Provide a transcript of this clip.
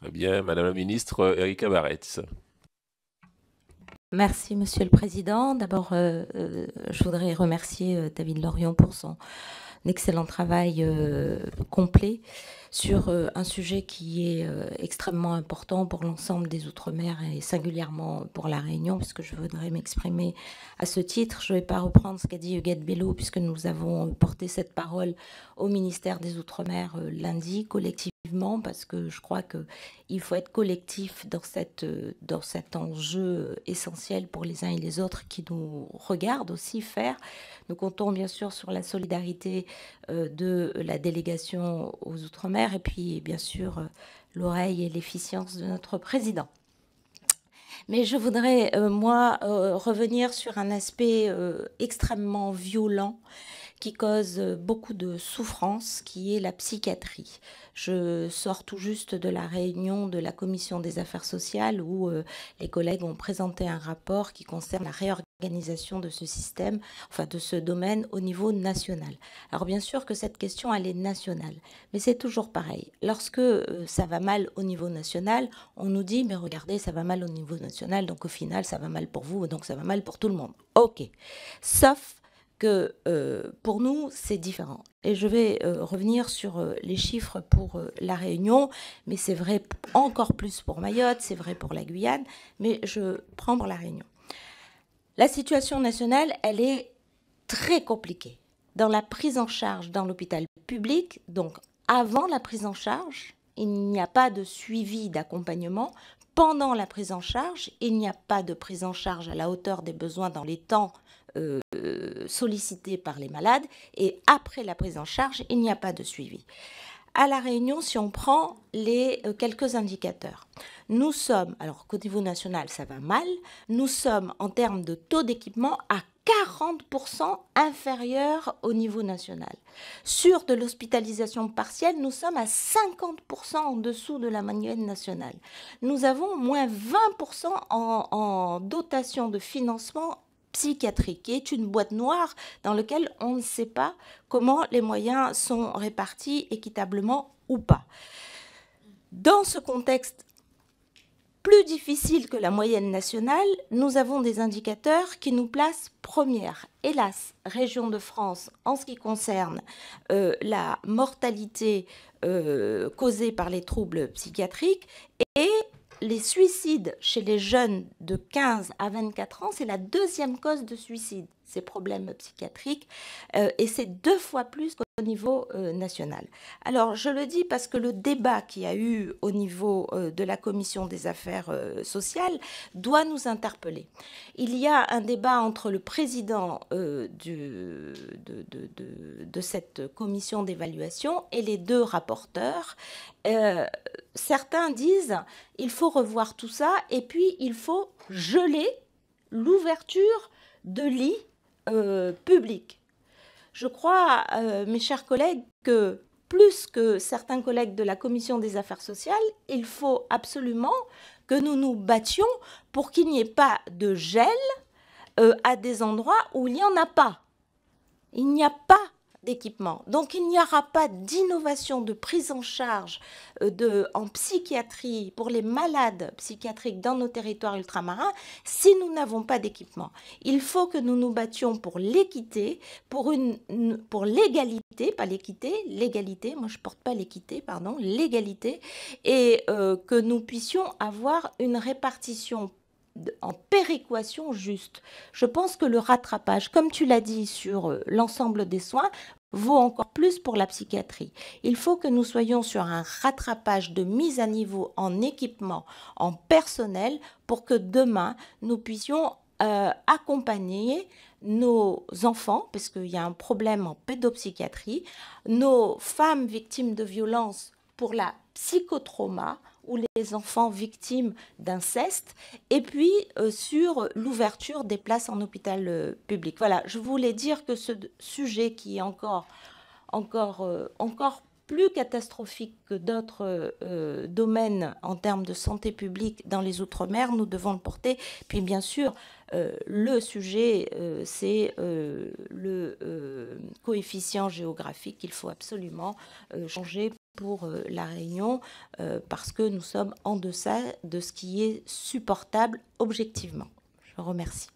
Très bien. Madame la ministre, Erika Baretz. Merci, Monsieur le Président. D'abord, je voudrais remercier David Lorion pour son excellent travail complet sur un sujet qui est extrêmement important pour l'ensemble des Outre-mer et singulièrement pour La Réunion, puisque je voudrais m'exprimer à ce titre. Je ne vais pas reprendre ce qu'a dit Huguette Bello, puisque nous avons porté cette parole au ministère des Outre-mer lundi, collectivement, parce que je crois qu'il faut être collectif dans cet enjeu essentiel pour les uns et les autres qui nous regardent aussi faire. Nous comptons bien sûr sur la solidarité de la délégation aux Outre-mer et puis bien sûr l'oreille et l'efficience de notre président. Mais je voudrais, revenir sur un aspect extrêmement violent qui cause beaucoup de souffrance, qui est la psychiatrie. Je sors tout juste de la réunion de la Commission des affaires sociales où les collègues ont présenté un rapport qui concerne la réorganisation de ce système, enfin de ce domaine au niveau national. Alors bien sûr que cette question, elle est nationale, mais c'est toujours pareil. Lorsque ça va mal au niveau national, on nous dit, mais regardez, ça va mal au niveau national, donc au final, ça va mal pour vous, donc ça va mal pour tout le monde. Ok, sauf que pour nous, c'est différent. Et je vais revenir sur les chiffres pour La Réunion, mais c'est vrai encore plus pour Mayotte, c'est vrai pour la Guyane, mais je prends pour La Réunion. La situation nationale, elle est très compliquée. Dans la prise en charge dans l'hôpital public, donc avant la prise en charge, il n'y a pas de suivi d'accompagnement. Pendant la prise en charge, il n'y a pas de prise en charge à la hauteur des besoins dans les temps sollicités par les malades. Et après la prise en charge, il n'y a pas de suivi. À La Réunion, si on prend les quelques indicateurs, nous sommes, alors qu'au niveau national, ça va mal, nous sommes en termes de taux d'équipement à 40% inférieur au niveau national. Sur de l'hospitalisation partielle, nous sommes à 50% en dessous de la moyenne nationale. Nous avons moins 20% en dotation de financement psychiatrique, qui est une boîte noire dans laquelle on ne sait pas comment les moyens sont répartis équitablement ou pas. Dans ce contexte plus difficile que la moyenne nationale, nous avons des indicateurs qui nous placent première. Hélas, région de France, en ce qui concerne la mortalité causée par les troubles psychiatriques et les suicides chez les jeunes de 15 à 24 ans, c'est la deuxième cause de suicide, ces problèmes psychiatriques, et c'est 2 fois plus qu'au niveau national. Alors, je le dis parce que le débat qu'il y a eu au niveau de la Commission des affaires sociales doit nous interpeller. Il y a un débat entre le président de cette commission d'évaluation et les 2 rapporteurs. Certains disent il faut revoir tout ça et puis il faut geler l'ouverture de lits publics. Je crois, mes chers collègues, que plus que certains collègues de la Commission des affaires sociales, il faut absolument que nous nous battions pour qu'il n'y ait pas de gel à des endroits où il n'y en a pas. Il n'y a pas d'équipement. Donc, il n'y aura pas d'innovation de prise en charge en psychiatrie pour les malades psychiatriques dans nos territoires ultramarins si nous n'avons pas d'équipement. Il faut que nous nous battions pour l'équité, pour l'égalité, pas l'équité, l'égalité, moi je ne porte pas l'équité, pardon, l'égalité, et que nous puissions avoir une répartition en péréquation juste. Je pense que le rattrapage, comme tu l'as dit sur l'ensemble des soins, vaut encore plus pour la psychiatrie. Il faut que nous soyons sur un rattrapage de mise à niveau en équipement, en personnel, pour que demain, nous puissions accompagner nos enfants, parce qu'il y a un problème en pédopsychiatrie, nos femmes victimes de violences pour la psychotrauma, ou les enfants victimes d'inceste, et puis sur l'ouverture des places en hôpital public. Voilà, je voulais dire que ce sujet qui est encore plus catastrophique que d'autres domaines en termes de santé publique dans les Outre-mer, nous devons le porter. Puis bien sûr, le sujet, c'est le coefficient géographique qu'il faut absolument changer pour La Réunion, parce que nous sommes en deçà de ce qui est supportable objectivement. Je vous remercie.